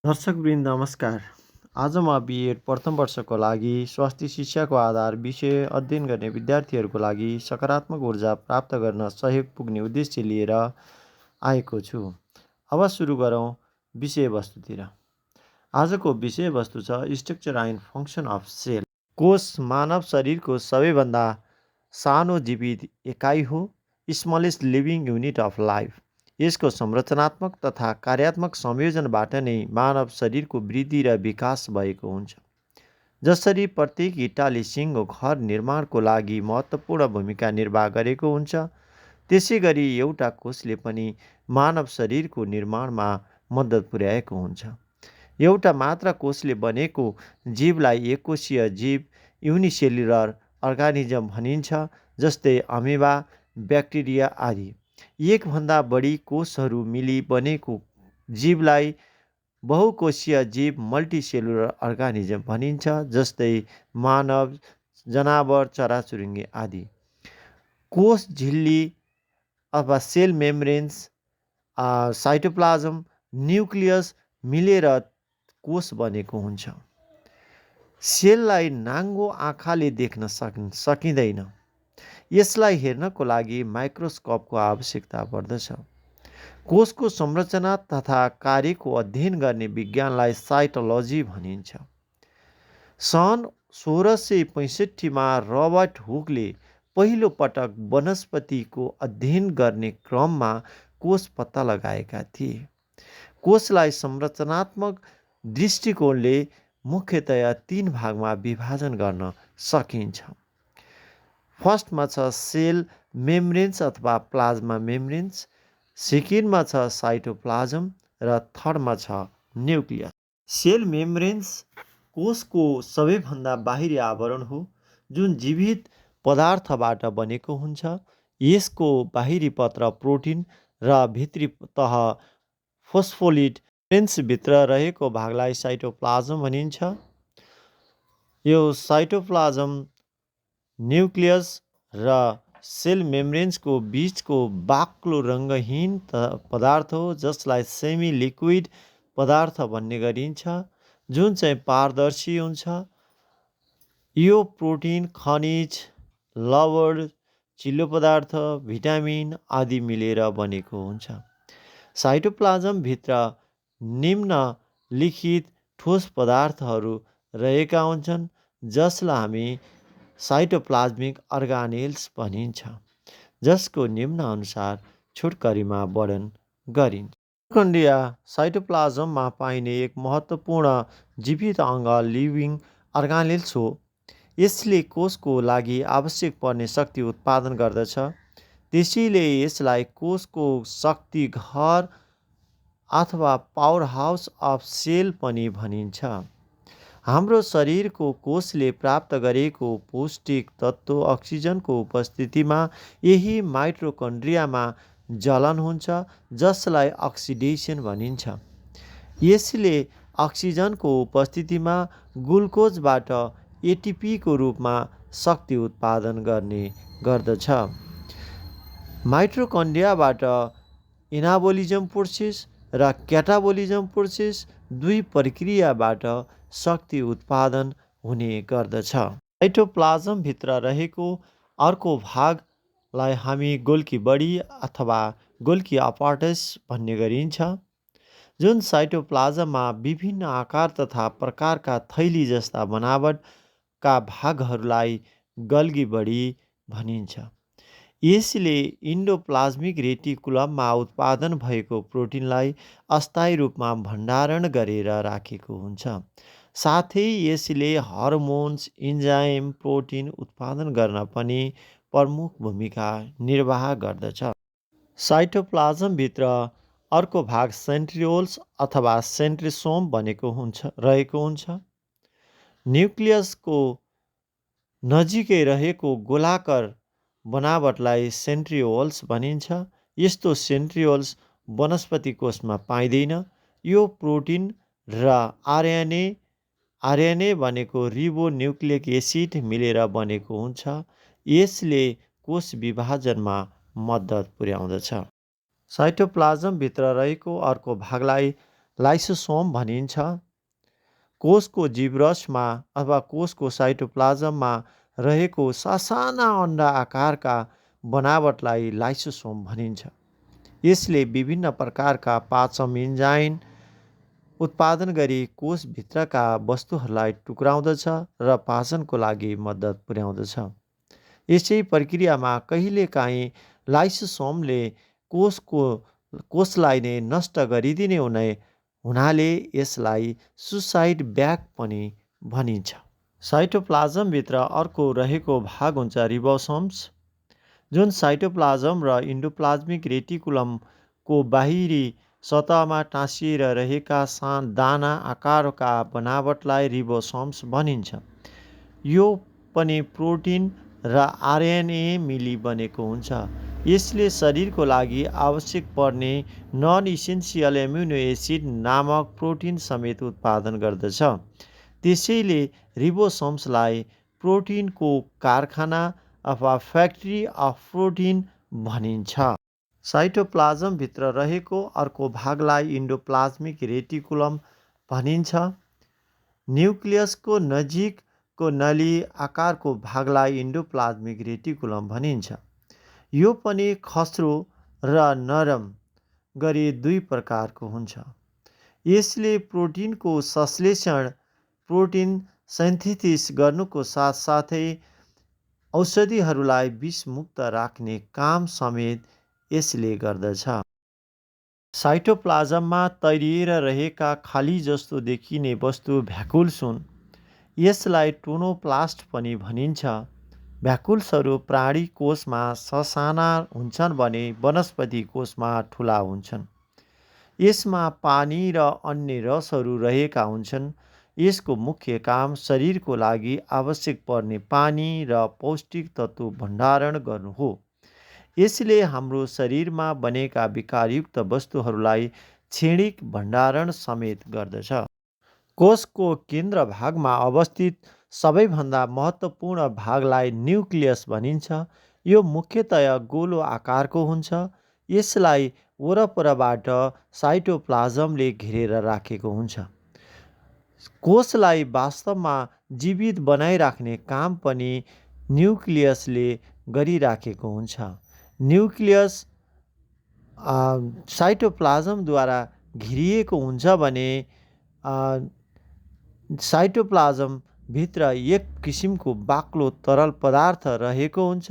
दर्शकवृन्द नमस्कार। आज म बिएड प्रथम वर्षको लागि स्वास्थ्य शिक्षाको आधार विषय अध्ययन गर्ने विद्यार्थीहरूको लागि सकारात्मक ऊर्जा प्राप्त गर्न सहयोग पुग्ने उद्देश्य लिएर आएको छु। अब सुरु गरौँ विषयवस्तुतिर। आजको विषयवस्तु छ structure and function of cell. कोष मानव शरीरको सबैभन्दा सानो जीवित एकाइ हो, smallest living unit of life. यसको संरचनात्मक तथा कार्यात्मक संयोजनबाट नै मानव शरीरको वृद्धि र विकास भएको हुन्छ। जसरी प्रत्येक इँटाले सिङ्गो घर निर्माणको लागि महत्त्वपूर्ण भूमिका निर्वाह गरेको हुन्छ, त्यसै गरी एउटा कोषले पनि मानव शरीरको निर्माणमा मद्दत पुर्याएको हुन्छ। एउटा मात्र कोषले बनेको जीवलाई एककोषीय जीव युनिसेल्युलर अर्गानिजम भनिन्छ, जस्तै अमेबा, ब्याक्टेरिया आदि। एकभन्दा बढी कोषहरू मिली बनेको जीवलाई बहुकोषीय जीव मल्टिसेलुलर अर्गानिजम भनिन्छ, जस्तै मानव, जनावर, चराचुरुङ्गी आदि। कोष झिल्ली अथवा सेल मेम्ब्रेन्स, साइटोप्लाज्म, न्युक्लियस मिलेर कोष बनेको हुन्छ। सेललाई नाङ्गो आँखाले देख्न सकिँदैन। यसलाई हेर्नको लागि माइक्रोस्कोपको आवश्यकता पर्दछ। कोषको संरचना तथा कार्यको अध्ययन गर्ने विज्ञानलाई साइटोलोजी भनिन्छ। सन् 1665 रबर्ट हुकले पहिलो पटक वनस्पतिको अध्ययन गर्ने क्रममा कोष पत्ता लगाएका थिए। कोषलाई संरचनात्मक दृष्टिकोणले मुख्यतया 3 भागमा विभाजन गर्न सकिन्छ। फर्स्टमा छ सेल मेम्ब्रेन्स अथवा प्लाज्मा मेम्ब्रेन्स, सेकेन्डमा छ साइटोप्लाज्म र थर्डमा छ न्युक्लियस। सेल मेम्ब्रेन्स कोषको सबैभन्दा बाहिरी आवरण हो, जुन जीवित पदार्थबाट बनेको हुन्छ। यसको बाहिरी पत्र प्रोटिन र भित्री तह फोस्फोलिपिड मेम्ब्रेन्सभित्र रहेको भागलाई साइटोप्लाज्म भनिन्छ। यो साइटोप्लाज्म न्युक्लियस र सेल मेम्ब्रेन्सको बीचको बाक्लो रङ्गहीन पदार्थ हो, जसलाई सेमी लिक्विड पदार्थ भन्ने गरिन्छ, जुन चाहिँ पारदर्शी हुन्छ। यो प्रोटिन, खनिज, लवण, चिल्लो पदार्थ, भिटामिन आदि मिलेर बनेको हुन्छ। साइटोप्लाज्मभित्र निम्नलिखित ठोस पदार्थहरू रहेका हुन्छन्, जसलाई हामी साइटोप्लाज्मिक अर्गानेल्स भनिन्छ, जसको निम्नानुसार छोटकरीमा वर्णन गरिन्छ। माइटोकन्ड्रिया साइटोप्लाज्ममा पाइने एक महत्त्वपूर्ण जीवित अङ्ग लिभिङ अर्गानेल्स हो। यसले कोषको लागि आवश्यक पर्ने शक्ति उत्पादन गर्दछ। त्यसैले यसलाई कोषको शक्ति घर अथवा पावर हाउस अफ सेल पनि भनिन्छ। हाम्रो शरीरको कोषले प्राप्त गरेको पौष्टिक तत्त्व अक्सिजनको उपस्थितिमा यही माइटोकन्ड्रियामा जलन हुन्छ, जसलाई अक्सिडेसन भनिन्छ। यसले अक्सिजनको उपस्थितिमा ग्लुकोजबाट एटिपीको रूपमा शक्ति उत्पादन गर्ने गर्दछ। माइटोकन्ड्रियाबाट एनाबोलिजम प्रोसेस र क्याटाबोलिजम प्रोसेस दुई प्रक्रियाबाट शक्ति उत्पादन हुने गर्दछ। साइटोप्लाज्मभित्र रहेको अर्को भागलाई हामी गोल्की बडी अथवा गोल्की अपार्टस भन्ने गरिन्छ, जुन साइटोप्लाज्ममा विभिन्न आकार तथा प्रकारका थैली जस्ता बनावटका भागहरूलाई गोल्की बडी भनिन्छ। यसले इन्डोप्लाज्मिक रेटिकुलममा उत्पादन भएको प्रोटिनलाई अस्थायी रूपमा भण्डारण गरेर राखेको हुन्छ। साथै यसले हर्मोन्स, इन्जाइम, प्रोटिन उत्पादन गर्न पनि प्रमुख भूमिका निर्वाह गर्दछ। साइटोप्लाज्मभित्र अर्को भाग सेन्ट्रिओल्स अथवा सेन्ट्रोसोम रहेको हुन्छ। न्युक्लियसको नजिकै रहेको गोलाकार बनावटलाई सेन्ट्रिओल्स भनिन्छ। यस्तो सेन्ट्रिओल्स वनस्पति कोषमा पाइँदैन। यो प्रोटिन र आरएनए भनेको रिबोन्युक्लिक एसिड मिलेर बनेको हुन्छ। यसले कोष विभाजनमा मद्दत पुर्याउँदछ। साइटोप्लाज्मभित्र रहेको अर्को भागलाई लाइसोसोम भनिन्छ। कोषको जीवरसमा अथवा कोषको साइटोप्लाज्ममा रहेको सासाना अन्डा आकारका बनावटलाई लाइसोसोम भनिन्छ। यसले विभिन्न प्रकारका पाचन इन्जाइम उत्पादन गरी कोषभित्रका वस्तुहरूलाई टुक्राउँदछ र पाचनको लागि मद्दत पुर्याउँदछ। यसै प्रक्रियामा कहिलेकाहीँ लाइसोसोमले कोषलाई नै नष्ट गरिदिने हुनाले यसलाई सुसाइड ब्याग पनि भनिन्छ। साइटोप्लाज्मभित्र अर्को रहेको भाग हुन्छ रिबोसोम्स, जुन साइटोप्लाज्म र इन्डोप्लाज्मिक रेटिकुलमको बाहिरी सतहमा टाँसिएर रहेका दाना आकारका बनावटलाई रिबोसोम्स भनिन्छ। यो पनि प्रोटिन र आरएनए मिली बनेको हुन्छ। यसले शरीरको लागि आवश्यक पर्ने नन इसेन्सियल एमिनो एसिड नामक प्रोटिन समेत उत्पादन गर्दछ। त्यसैले रिबोसोम्सलाई प्रोटिनको कारखाना अथवा फ्याक्ट्री अफ प्रोटिन भनिन्छ। साइटोप्लाज्मभित्र रहेको अर्को भागलाई इन्डोप्लाज्मिक रेटिकुलम भनिन्छ। न्युक्लियसको नजिकको नली आकारको भागलाई इन्डोप्लाज्मिक रेटिकुलम भनिन्छ। यो पनि खस्रो र नरम गरी दुई प्रकारको हुन्छ। यसले प्रोटिनको संश्लेषण, प्रोटिन सिन्थेसिस गर्नुको साथसाथै औषधिहरूलाई विषमुक्त राख्ने काम समेत यसले गर्दछ। साइटोप्लाज्ममा तैरिएर रहेका खाली जस्तो देखिने वस्तु भ्याकुल्स हुन्। यसलाई टोनोप्लास्ट पनि भनिन्छ। भ्याकुल्सहरू प्राणी कोषमा ससाना हुन्छन् भने वनस्पति कोषमा ठुला हुन्छन्। यसमा पानी र अन्य रसहरू रहेका हुन्छन्। यसको मुख्य काम शरीरको लागि आवश्यक पर्ने पानी र पौष्टिक तत्त्व भण्डारण गर्नु हो। यसले हाम्रो शरीरमा बनेका विकारयुक्त वस्तुहरूलाई क्षणिक भण्डारण समेत गर्दछ। कोषको केन्द्र भागमा अवस्थित सबैभन्दा महत्त्वपूर्ण भागलाई न्युक्लियस भनिन्छ। यो मुख्यतया गोलो आकारको हुन्छ। यसलाई वरपरबाट साइटोप्लाज्मले घेरेर राखेको हुन्छ। कोषलाई वास्तवमा जीवित बनाइराख्ने काम पनि न्युक्लियसले गरिराखेको हुन्छ। न्युक्लियस साइटोप्लाज्मद्वारा घेरिएको हुन्छ भने साइटोप्लाज्मभित्र एक किसिमको बाक्लो तरल पदार्थ रहेको हुन्छ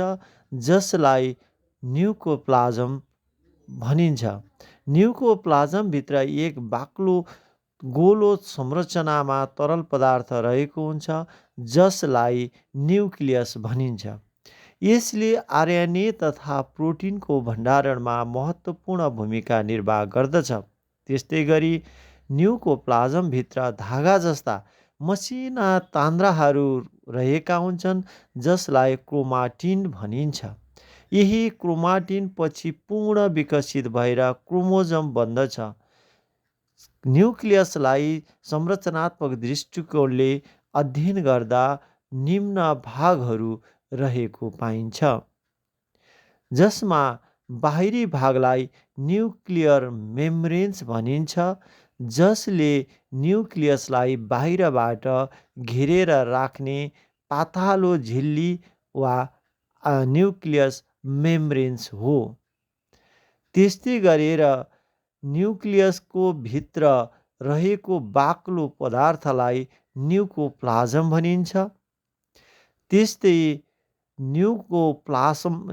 जसलाई न्युक्लियोप्लाज्म भनिन्छ। न्युक्लियोप्लाज्मभित्र एक बाक्लो गोलो संरचनामा तरल पदार्थ रहेको हुन्छ जसलाई न्युक्लियस भनिन्छ। यसले आरएनए तथा प्रोटिनको भण्डारणमा महत्त्वपूर्ण भूमिका निर्वाह गर्दछ। त्यस्तै गरी न्युक्लियोप्लाज्मभित्र धागा जस्ता मसिना तान्द्राहरू रहेका हुन्छन् जसलाई क्रोमाटिन भनिन्छ। यही क्रोमाटिन पछि पूर्ण विकसित भएर क्रोमोजोम बन्दछ। न्युक्लियसलाई संरचनात्मक दृष्टिकोणले अध्ययन गर्दा निम्न भागहरू रहेको पाइन्छ, जसमा बाहिरी भागलाई न्युक्लियर मेम्ब्रेन्स भनिन्छ, जसले न्युक्लियसलाई बाहिरबाट घेरेर राख्ने पातलो झिल्ली वा न्युक्लियस मेम्ब्रेन्स हो। त्यस्तै गरेर न्युक्लियसको भित्र रहेको बाक्लो पदार्थलाई न्युक्लियोप्लाज्म भनिन्छ। त्यस्तै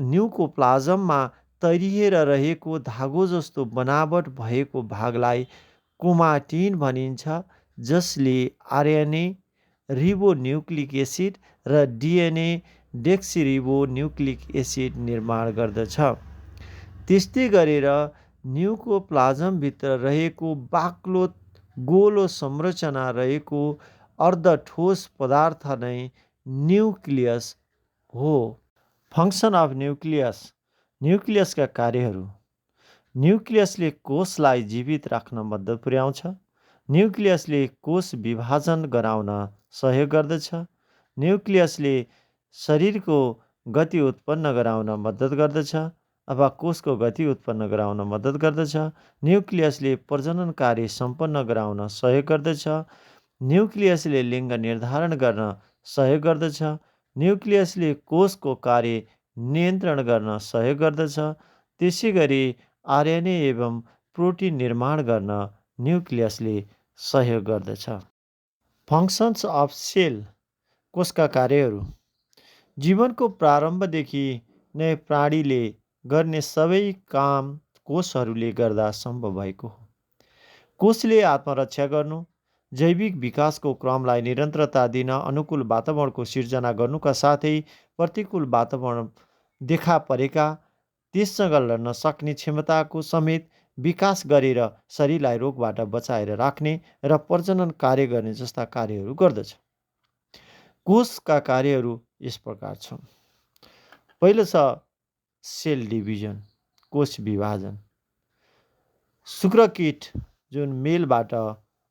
न्युक्लियोप्लाज्ममा तैरिएर रहेको धागो जस्तो बनावट भएको भागलाई क्रोमाटिन भनिन्छ, जसले आरएनए, रिबोन्युक्लिक एसिड र डिएनए डेक्सिरिबोन्युक्लिक एसिड निर्माण गर्दछ। त्यस्तै गरेर न्युक्लियोप्लाज्मभित्र रहेको बाक्लो गोलो संरचना रहेको अर्धठोस पदार्थ नै न्युक्लियस हो। Function of nucleus. न्युक्लियसका कार्यहरू। न्युक्लियसले कोषलाई जीवित राख्न मद्दत पुर्याउँछ। न्युक्लियसले कोष विभाजन गराउन सहयोग गर्दछ। न्युक्लियसले शरीरको गति उत्पन्न गराउन मद्दत गर्दछ। अथवा कोषको गति उत्पन्न गराउन मद्दत गर्दछ। न्युक्लियसले प्रजनन कार्य सम्पन्न गराउन सहयोग गर्दछ। न्युक्लियसले लिङ्ग निर्धारण गर्न सहयोग गर्दछ। न्युक्लियसले कोषको कार्य नियन्त्रण गर्न सहयोग गर्दछ। त्यसै गरी आरएनए एवं प्रोटिन निर्माण गर्न न्युक्लियसले सहयोग गर्दछ। फङ्सन्स अफ सेल, कोषका कार्यहरू। जीवनको प्रारम्भदेखि नै प्राणीले गर्ने सबै काम कोषहरूले गर्दा सम्भव भएको हो। कोषले आत्मरक्षा गर्नु, जैविक विकासको क्रमलाई निरन्तरता दिन, अनुकूल वातावरणको सिर्जना गर्नुका साथै प्रतिकूल वातावरण देखा परेका त्यससँग लड्न सक्ने क्षमताको समेत विकास गरेर शरीरलाई रोगबाट बचाएर राख्ने र प्रजनन कार्य गर्ने जस्ता कार्यहरू गर्दछ। कोषका कार्यहरू यस प्रकार छन्। पहिलो छ सेल डिभिजन, कोष विभाजन। शुक्रकीट जुन मेलबाट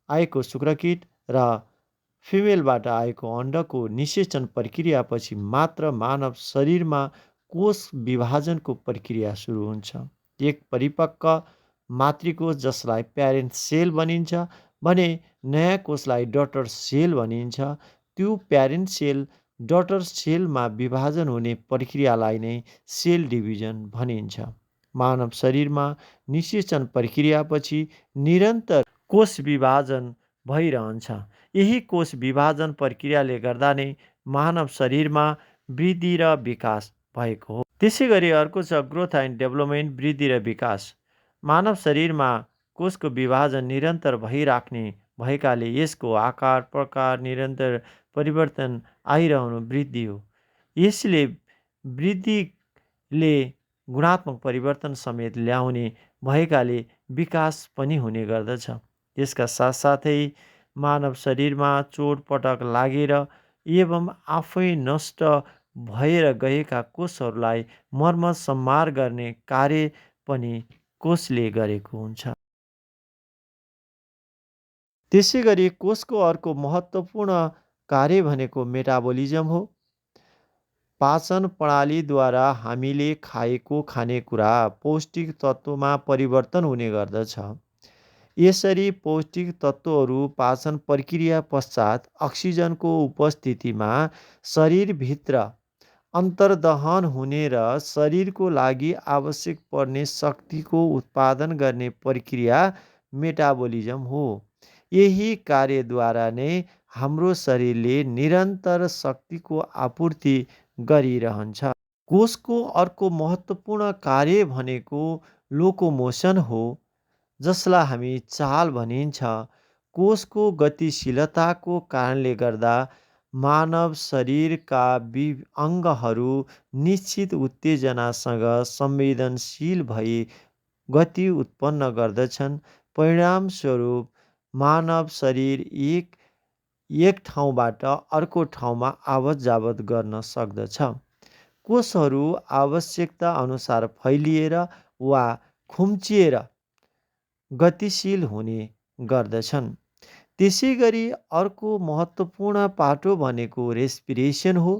आएको शुक्रकीट र फिमेलबाट आएको अण्डको निषेचन प्रक्रियापछि मात्र मानव शरीरमा कोष विभाजनको प्रक्रिया सुरु हुन्छ। एक परिपक्व मातृकोष जसलाई प्यारेन्ट सेल भनिन्छ भने नयाँ कोषलाई डटर सेल भनिन्छ। त्यो प्यारेन्ट सेल डटर सेलमा विभाजन हुने प्रक्रियालाई नै सेल डिभिजन भनिन्छ। मानव शरीरमा निषेचन प्रक्रियापछि निरन्तर कोष विभाजन भइरहन्छ। यही कोष विभाजन प्रक्रियाले गर्दा नै मानव शरीरमा वृद्धि र विकास भएको हो। त्यसै गरी अर्को छ ग्रोथ एन्ड डेभलपमेन्ट, वृद्धि र विकास। मानव शरीरमा कोषको विभाजन निरन्तर भइराख्ने भएकाले यसको आकार प्रकार निरन्तर परिवर्तन आइरहनु वृद्धि हो। यसले वृद्धिले गुणात्मक परिवर्तन समेत ल्याउने भएकाले विकास पनि हुने गर्दछ। यसका साथसाथै मानव शरीरमा चोटपटक लागेर एवं आफै नष्ट भएर गएका कोषहरूलाई मर्मत सम्हार गर्ने कार्य पनि कोषले गरेको हुन्छ। त्यसै गरी कोषको अर्को महत्त्वपूर्ण कार्य भनेको मेटाबोलिजम हो। पाचन प्रणालीद्वारा हामीले खाएको खानेकुरा पौष्टिक तत्त्वमा परिवर्तन हुने गर्दछ। यसरी पौष्टिक तत्त्वहरू पाचन प्रक्रिया पश्चात अक्सिजनको उपस्थितिमा शरीरभित्र अन्तर्दहन हुने र शरीरको लागि आवश्यक पर्ने शक्तिको उत्पादन गर्ने प्रक्रिया मेटाबोलिजम हो। यही कार्यद्वारा नै हाम्रो शरीरले निरन्तर शक्तिको आपूर्ति गरिरहन्छ। कोषको अर्को महत्त्वपूर्ण कार्य भनेको लोकोमोसन हो, जसलाई हामी चाल भनिन्छ। कोषको गतिशीलताको कारणले गर्दा मानव शरीरका अङ्गहरू निश्चित उत्तेजनासँग संवेदनशील भई गति उत्पन्न गर्दछन्। परिणामस्वरूप मानव शरीर एक ठाउँबाट अर्को ठाउँमा आवत जावत गर्न सक्दछ। कोषहरू आवश्यकता अनुसार फैलिएर वा खुम्चिएर गतिशील हुने गर्दछन्। त्यसै गरी अर्को महत्त्वपूर्ण पाटो भनेको रेस्पिरेसन हो।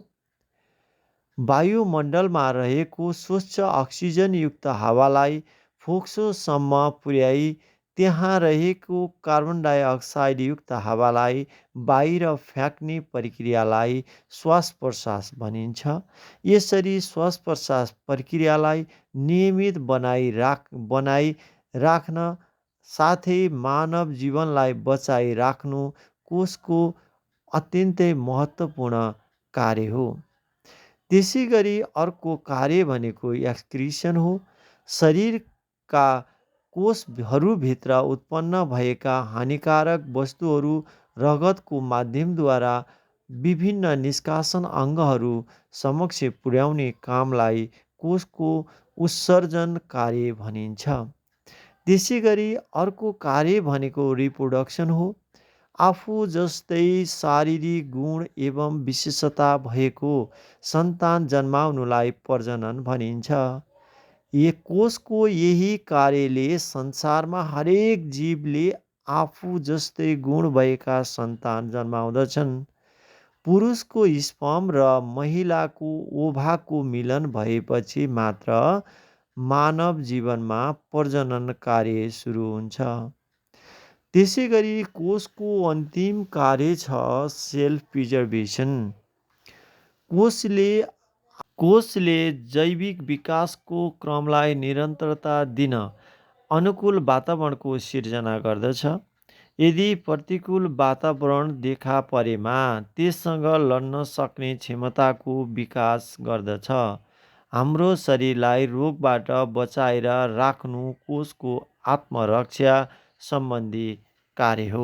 वायुमण्डलमा रहेको स्वच्छ अक्सिजनयुक्त हावालाई फोक्सोसम्म पुर्याई त्यहाँ रहेको कार्बन डाइअक्साइडयुक्त हावालाई बाहिर फ्याँक्ने प्रक्रियालाई श्वास प्रश्वास भनिन्छ। यसरी श्वास प्रश्वास प्रक्रियालाई नियमित बनाई राख्न साथै मानव जीवनलाई बचाइराख्नु कोषको अत्यन्तै महत्त्वपूर्ण कार्य हो। त्यसै गरी अर्को कार्य भनेको एक्सक्रिसन हो। शरीरका कोषहरूभित्र उत्पन्न भएका हानिकारक वस्तुहरू रगतको माध्यमद्वारा विभिन्न निष्कासन अङ्गहरू समक्ष पुर्याउने कामलाई कोषको उत्सर्जन कार्य भनिन्छ। त्यसै गरी अर्को कार्य भनेको रिप्रोडक्सन हो। आफू जस्तै शारीरिक गुण एवं विशेषता भएको सन्तान जन्माउनुलाई प्रजनन भनिन्छ। कोषको यही कार्यले संसारमा हरेक जीवले आफू जस्तै गुण भएका सन्तान जन्माउँदछन्। पुरुषको स्पर्म र महिलाको ओभाको मिलन भएपछि मात्र मानव जीवनमा प्रजनन कार्य सुरु हुन्छ। त्यसै गरी कोषको अन्तिम कार्य छ सेल्फ प्रिजर्भेसन। कोषले कोषले जैविक विकासको क्रमलाई निरन्तरता दिन अनुकूल वातावरणको सिर्जना गर्दछ। यदि प्रतिकूल वातावरण देखा परेमा त्यससँग लड्न सक्ने क्षमताको विकास गर्दछ। हाम्रो शरीरलाई रोगबाट बचाएर राख्नु कोषको आत्मरक्षा सम्बन्धी कार्य हो।